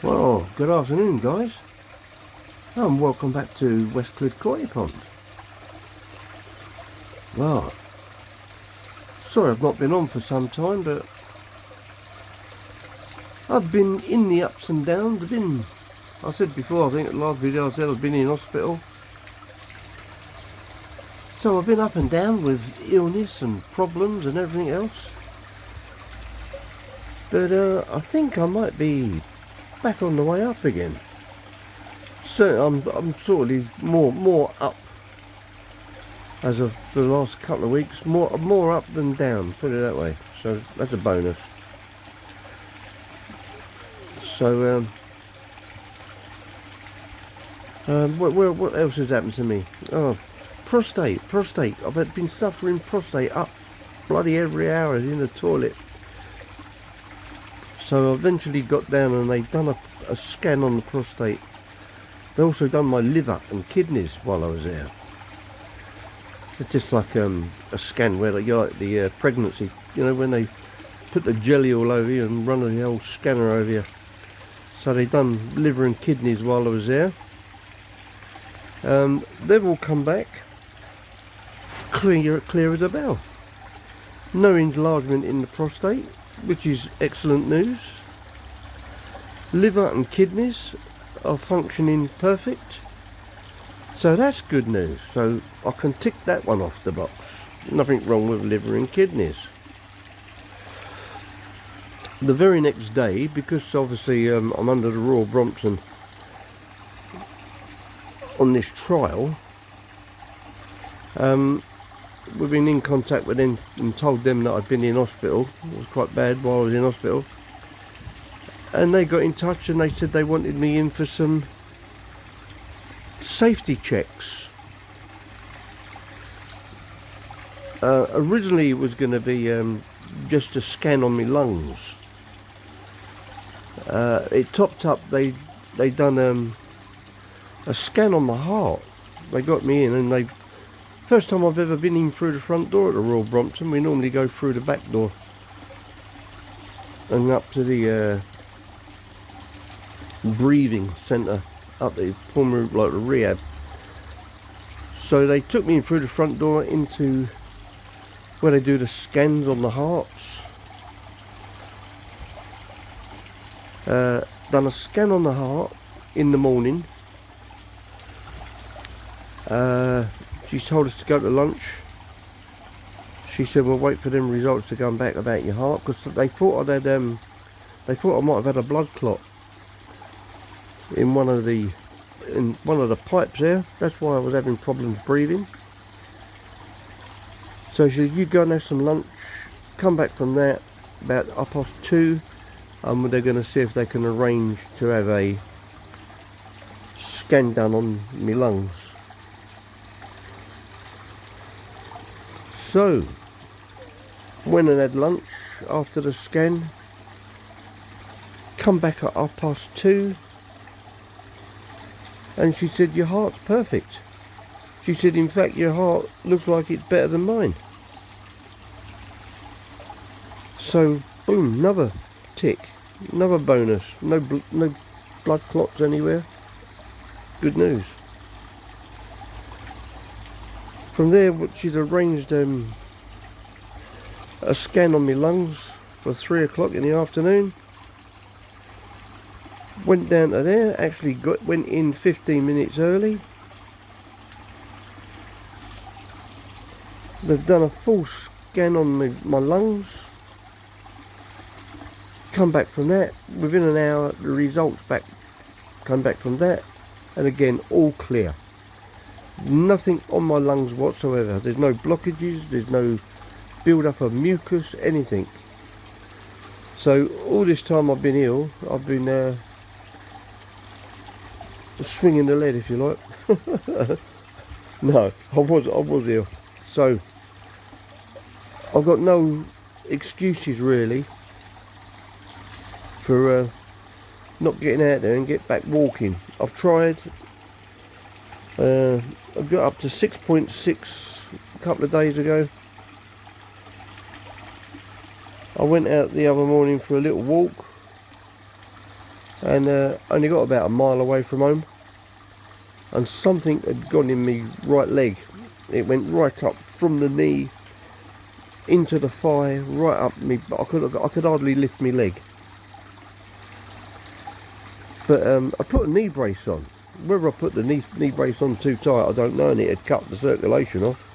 Well, good afternoon, guys, and welcome back to Westcliff Koi Pond. Well, sorry I've not been on for some time, but I've been in the ups and downs. I said before, I think at the last video I said I've been in hospital. So I've been up and down with illness and problems and everything else. But I think I might be back on the way up again. So I'm sort of more up as of the last couple of weeks, more up than down, put it that way. So that's a bonus. So what else has happened to me? Oh, prostate. I've been suffering prostate up bloody every hour in the toilet. So I eventually got down and they've done a scan on the prostate. They also done my liver and kidneys while I was there. It's just like a scan where they got like the pregnancy, you know, when they put the jelly all over you and run the old scanner over you. So they done liver and kidneys while I was there. They've all come back clear as a bell. No enlargement in the prostate, which is excellent news. Liver and kidneys are functioning perfect. So that's good news. So I can tick that one off the box. Nothing wrong with liver and kidneys. The very next day, because obviously I'm under the Royal Brompton on this trial, we've been in contact with them and told them that I'd been in hospital. It was quite bad while I was in hospital. And they got in touch and they said they wanted me in for some safety checks. Originally it was going to be just a scan on my lungs. It topped up, they done a scan on my heart. They got me in, and first time I've ever been in through the front door at the Royal Brompton. We normally go through the back door and up to the breathing centre, up the pulmonary, like the rehab. So they took me in through the front door into where they do the scans on the hearts. Done a scan on the heart in the morning. She told us to go to lunch. She said we'll wait for them results to come back about your heart, because they thought I might have had a blood clot in one of the pipes there. That's why I was having problems breathing. So she said, you go and have some lunch, come back from that about 2:30, and they're going to see if they can arrange to have a scan done on my lungs. So went and had lunch after the scan, come back at 2:30, and she said your heart's perfect. She said in fact your heart looks like it's better than mine. So boom, another tick, another bonus. No blood clots anywhere. Good news. From there, she's arranged a scan on my lungs for 3 o'clock in the afternoon. Went down to there, actually went in 15 minutes early. They've done a full scan on my lungs. Come back from that, within an hour the results come back from that, and again all clear. Nothing on my lungs whatsoever. There's no blockages, there's no build up of mucus, anything. So all this time I've been ill, I've been swinging the lead, if you like. No, I was ill. So I've got no excuses really for not getting out there and get back walking. I've tried. I got up to 6.6 a couple of days ago. I went out the other morning for a little walk. and only got about a mile away from home, and something had gone in me right leg. It went right up from the knee into the thigh, right up me. I could hardly lift my leg. But I put a knee brace on. Whether I put the knee brace on too tight, I don't know, and it had cut the circulation off.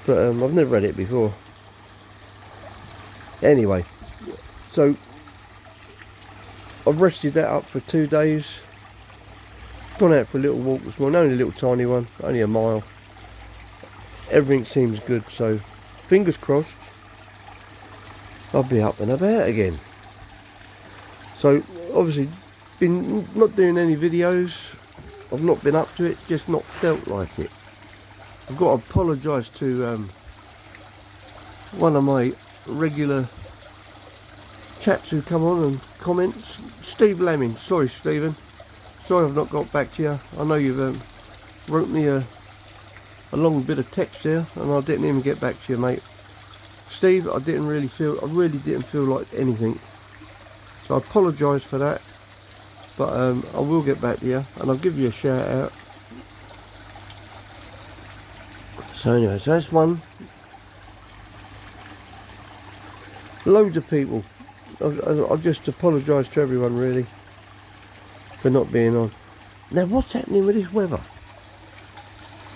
But I've never had it before. Anyway, so I've rested that up for 2 days. Gone out for a little walk this morning, only a little tiny one, only a mile. Everything seems good, so fingers crossed I'll be up and about again. So obviously been not doing any videos. I've not been up to it, just not felt like it. I've got to apologise to one of my regular chaps who come on and comment, Steve Lemming. Sorry Stephen, sorry I've not got back to you. I know you've wrote me a long bit of text there and I didn't even get back to you, mate. Steve, I really didn't feel like anything, so I apologise for that, but I will get back to you and I'll give you a shout out. So anyway, so that's one. Loads of people. I'll just apologise to everyone really for not being on. Now what's happening with this weather?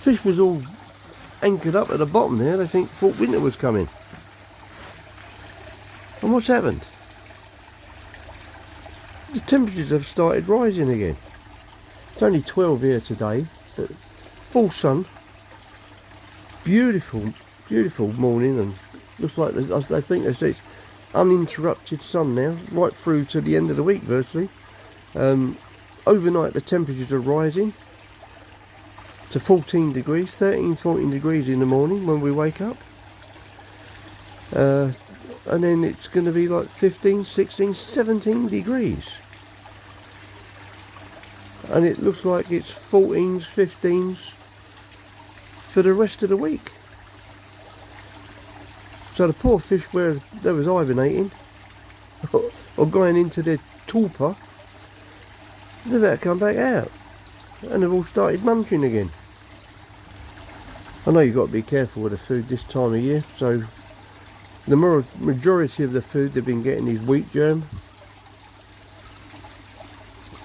Fish was all anchored up at the bottom there. They thought winter was coming. And what's happened? The temperatures have started rising again. It's only 12 here today, but full sun. Beautiful, beautiful morning, and looks like I think it's uninterrupted sun now, right through to the end of the week virtually. Overnight the temperatures are rising to 14 degrees, 13-14 degrees in the morning when we wake up. And then it's going to be like 15, 16, 17 degrees. And it looks like it's 14s, 15s for the rest of the week. So the poor fish where they was hibernating or going into their torpor, they've had to come back out and they've all started munching again. I know you've got to be careful with the food this time of year, so the majority of the food they've been getting is wheat germ.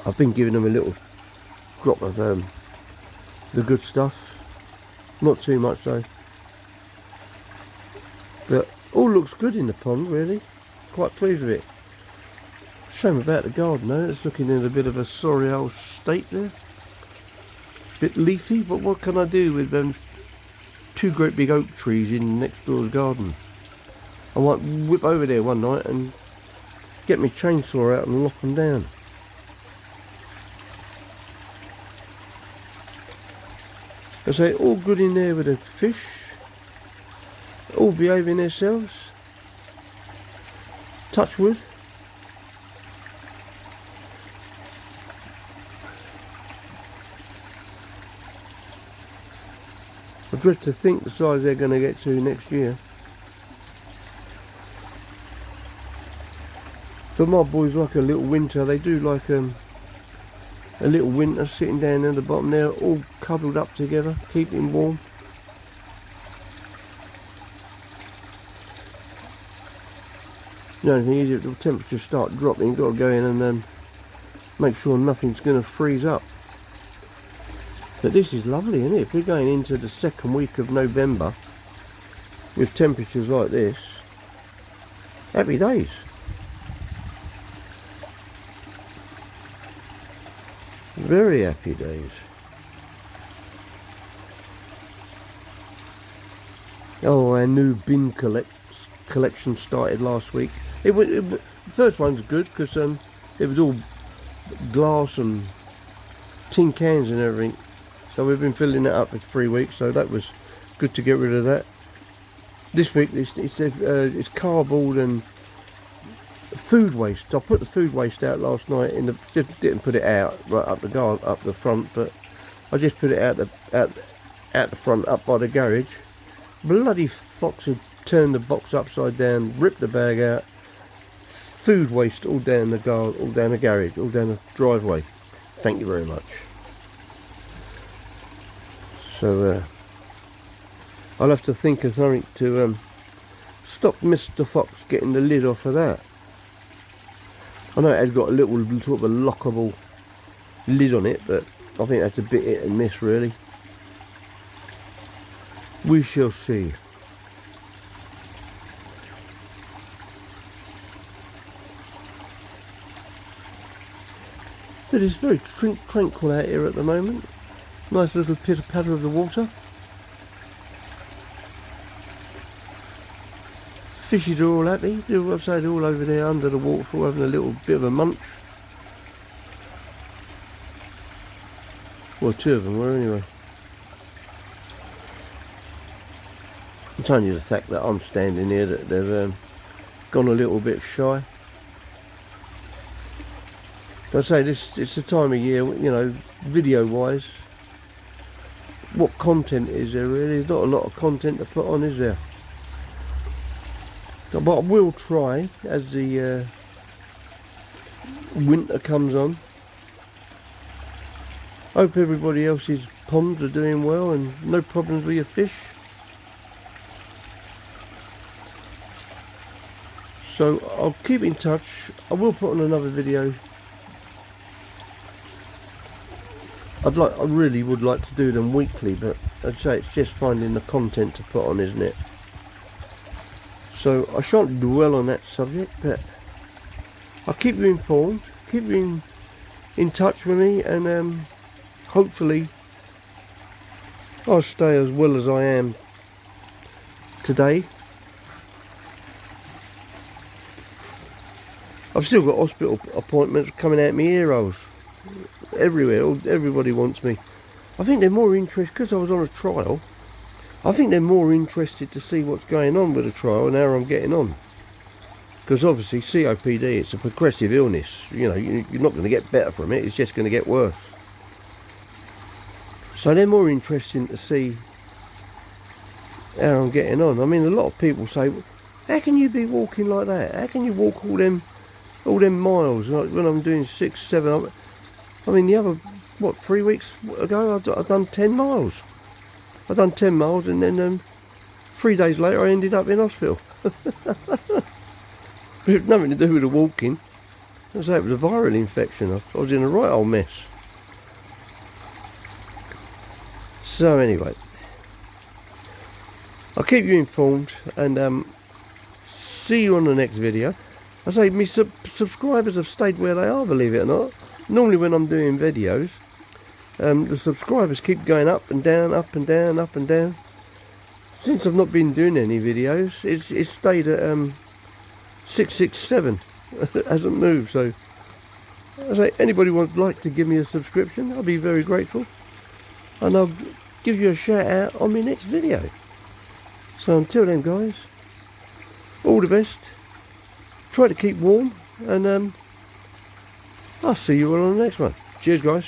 I've been giving them a little drop of the good stuff, not too much though. But all looks good in the pond really, quite pleased with it. Shame about the garden though, it's looking in a bit of a sorry old state there. Bit leafy, but what can I do with two great big oak trees in next door's garden? I might whip over there one night and get my chainsaw out and lock them down. I say all good in there with the fish, all behaving themselves. Touch wood. I dread to think the size they're going to get to next year. But my boys like a little winter. They do like a little winter sitting down at the bottom there, all cuddled up together, keeping warm. The only thing is if the temperatures start dropping, you've got to go in and make sure nothing's going to freeze up. But this is lovely, isn't it? If we're going into the second week of November with temperatures like this, happy days. Very happy days. Oh, our new bin collection started last week. The first one's good because it was all glass and tin cans and everything. So we've been filling it up for 3 weeks, so that was good to get rid of that. This week it's cardboard and food waste. I put the food waste out last night just didn't put it out right up the front, but I just put it out the front up by the garage. Bloody fox had turned the box upside down, ripped the bag out, food waste all down the garage, all down the garage, all down the driveway. Thank you very much. So I'll have to think of something to stop Mr. Fox getting the lid off of that. I know it had got a little sort of a lockable lid on it, but I think that's a bit hit and miss really. We shall see. It is very tranquil out here at the moment. Nice little pitter patter of the water. Fishes are all happy. They're all over there under the waterfall having a little bit of a munch. Well, two of them were anyway. It's only the fact that I'm standing here that they've gone a little bit shy. But I say it's the time of year, you know, video wise. What content is there really? There's not a lot of content to put on, is there? But I will try as the winter comes on. Hope everybody else's ponds are doing well and no problems with your fish. So I'll keep in touch. I will put on another video. I really would like to do them weekly, but I'd say it's just finding the content to put on, isn't it? So I shan't dwell on that subject, but I'll keep you informed, keep you in touch with me, and hopefully I'll stay as well as I am today. I've still got hospital appointments coming out my ear holes everywhere. Everybody wants me. I think they're more interested, because I was on a trial, I think they're more interested to see what's going on with the trial and how I'm getting on. Because obviously COPD, it's a progressive illness. You know, you're not going to get better from it, it's just going to get worse. So they're more interested to see how I'm getting on. I mean, a lot of people say, how can you be walking like that? How can you walk all them miles, like when I'm doing 6, 7, I mean the other, 3 weeks ago I've done 10 miles. I've done 10 miles and then 3 days later I ended up in hospital. But it had nothing to do with the walking. It was a viral infection. I was in a right old mess. So anyway, I'll keep you informed and see you on the next video. I say my subscribers have stayed where they are, believe it or not. Normally when I'm doing videos, the subscribers keep going up and down, up and down, up and down. Since I've not been doing any videos, it's stayed at 667. It hasn't moved. So I say, anybody would like to give me a subscription, I'll be very grateful, and I'll give you a shout out on my next video. So until then guys, all the best, try to keep warm, and I'll see you all on the next one. Cheers guys.